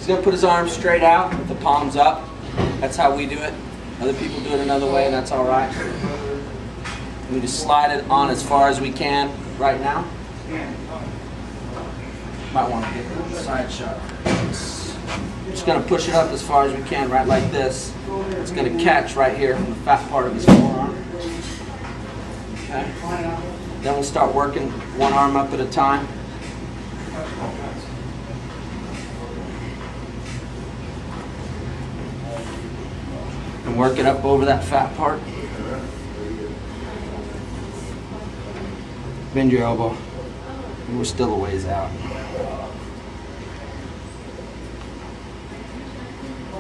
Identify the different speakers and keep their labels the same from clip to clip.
Speaker 1: He's going to put his arms straight out with the palms up. That's how we do it. Other people do it another way, and that's all right. We just slide it on as far as we can right now. Might want to get a side shot. Just going to push it up as far as we can, right like this. It's going to catch right here on the fat part of his forearm. Okay. Then we'll start working one arm up at a time. And work it up over that fat part. Bend your elbow. We're still a ways out.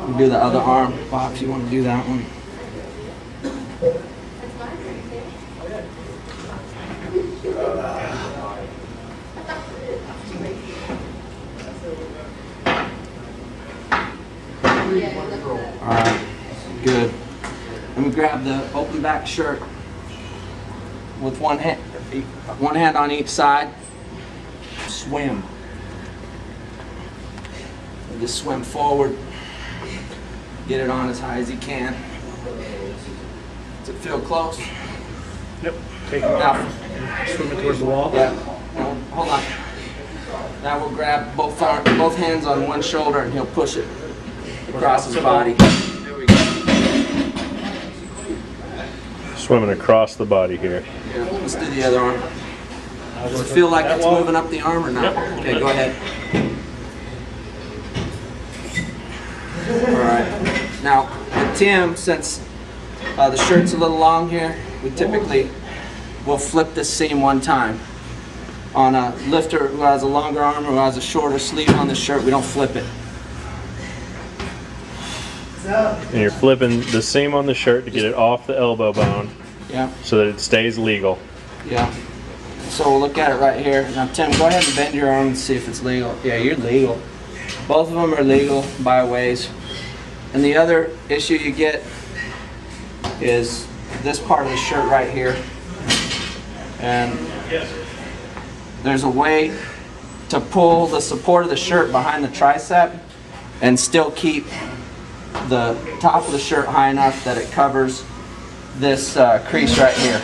Speaker 1: We'll do the other arm. Bob, if you want to do that one. Alright, good. Let me grab the open back shirt with one hand on each side. Swim. Just swim forward. Get it on as high as you can. Does it feel close?
Speaker 2: Yep. Take it out. Swimming towards the wall.
Speaker 1: Yeah. No, hold on. Now we'll grab both hands on one shoulder and he'll push it across his body. There we go.
Speaker 3: Swimming across the body here.
Speaker 1: Yeah, let's do the other arm. Does it feel like it's moving up the arm or not?
Speaker 2: Yep.
Speaker 1: Okay, go ahead. Alright. Now, with Tim, since the shirt's a little long here, we typically will flip this seam one time. On a lifter who has a longer arm or who has a shorter sleeve on the shirt, we don't flip it.
Speaker 3: And you're flipping the seam on the shirt to get it off the elbow bone.
Speaker 1: Yeah.
Speaker 3: So that it stays legal.
Speaker 1: Yeah. So we'll look at it right here. Now, Tim, go ahead and bend your arm and see if it's legal. Yeah, you're legal. Both of them are legal by ways. And the other issue you get is this part of the shirt right here. And there's a way to pull the support of the shirt behind the tricep and still keep the top of the shirt high enough that it covers this crease right here.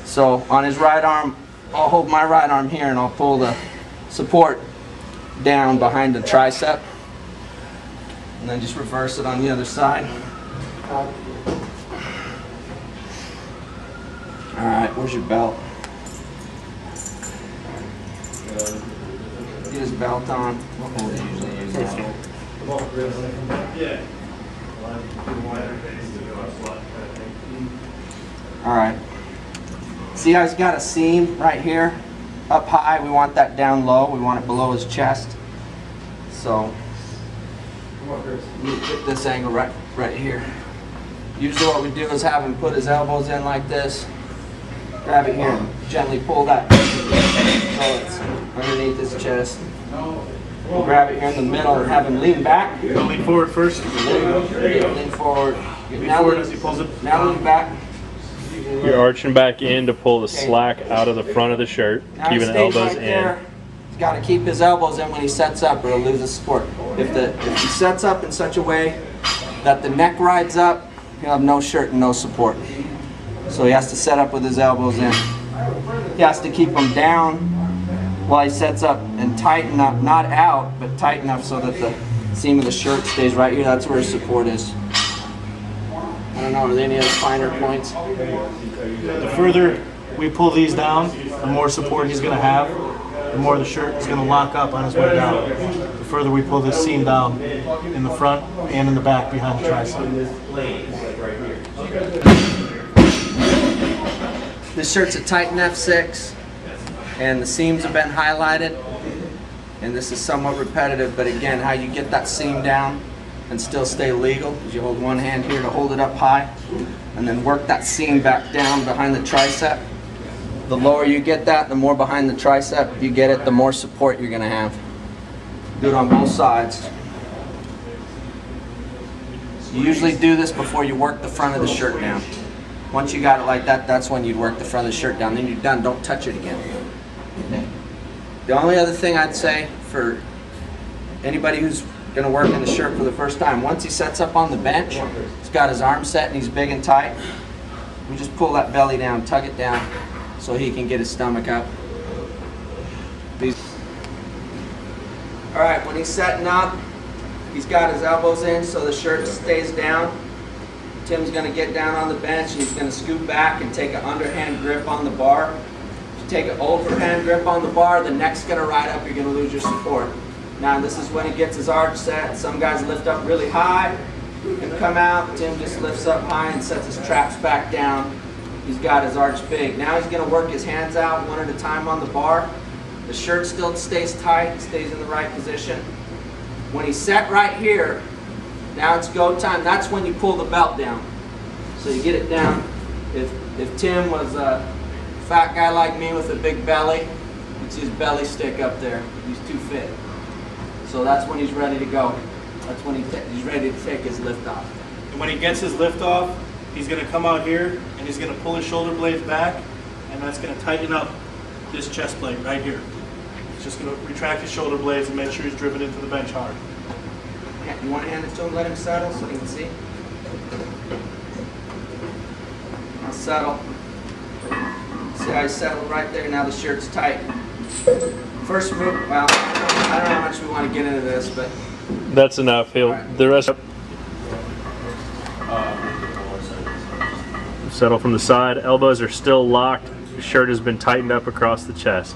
Speaker 1: So on his right arm, I'll hold my right arm here and I'll pull the support down behind the tricep. And then just reverse it on the other side. Alright, where's your belt? Get his belt on. What hold do you usually use this? Alright. See how he's got a seam right here? Up high, we want that down low. We want it below his chest. So, get this angle right here. Usually what we do is have him put his elbows in like this. Grab it here and gently pull that so it's underneath his chest. We'll grab it here in the middle and have him lean back.
Speaker 2: Lean forward first.
Speaker 1: There you go. Lean forward.
Speaker 2: Lean forward as he pulls it.
Speaker 1: Now lean back.
Speaker 3: You're arching back in to pull the slack out of the front of the shirt,
Speaker 1: Now
Speaker 3: keeping the elbows in.
Speaker 1: He's got to keep his elbows in when he sets up or he'll lose his support. If he sets up in such a way that the neck rides up, he'll have no shirt and no support. So he has to set up with his elbows in. He has to keep them down while he sets up and tighten up, not out, but tight enough so that the seam of the shirt stays right here. That's where his support is. I don't know, are there any other finer points?
Speaker 2: The further we pull these down, the more support he's going to have, the more the shirt is going to lock up on his way down. The further we pull this seam down in the front and in the back behind the tricep.
Speaker 1: This shirt's a Titan F6 and the seams have been highlighted, and this is somewhat repetitive, but again, how you get that seam down and still stay legal is you hold one hand here to hold it up high and then work that seam back down behind the tricep. The lower you get that, the more behind the tricep you get it, the more support you're going to have. Do it on both sides. You usually do this before you work the front of the shirt down. Once you got it like that, that's when you'd work the front of the shirt down. Then you're done. Don't touch it again. The only other thing I'd say for anybody who's gonna work in the shirt for the first time. Once he sets up on the bench, he's got his arms set and he's big and tight. We just pull that belly down, tug it down, so he can get his stomach up. All right, when he's setting up, he's got his elbows in so the shirt stays down. Tim's gonna get down on the bench and he's gonna scoot back and take an underhand grip on the bar. If you take an overhand grip on the bar, the neck's gonna ride up, you're gonna lose your support. Now this is when he gets his arch set. Some guys lift up really high and come out. Tim just lifts up high and sets his traps back down. He's got his arch big. Now he's gonna work his hands out one at a time on the bar. The shirt still stays tight, stays in the right position. When he's set right here, now it's go time. That's when you pull the belt down. So you get it down. If Tim was a fat guy like me with a big belly, you'd see his belly stick up there. He's too fit. So that's when he's ready to go. That's when he's ready to take his lift off.
Speaker 2: And when he gets his lift off, he's going to come out here and he's going to pull his shoulder blades back, and that's going to tighten up this chest plate right here. He's just going to retract his shoulder blades and make sure he's driven into the bench hard.
Speaker 1: You want to hand it to him, let him settle so he can see? Now settle. See how he's settled right there? Now the shirt's tight. First move, well, I don't know how much we want to get into this, but
Speaker 3: That's enough. He'll the rest. Settle from the side. Elbows are still locked. The shirt has been tightened up across the chest.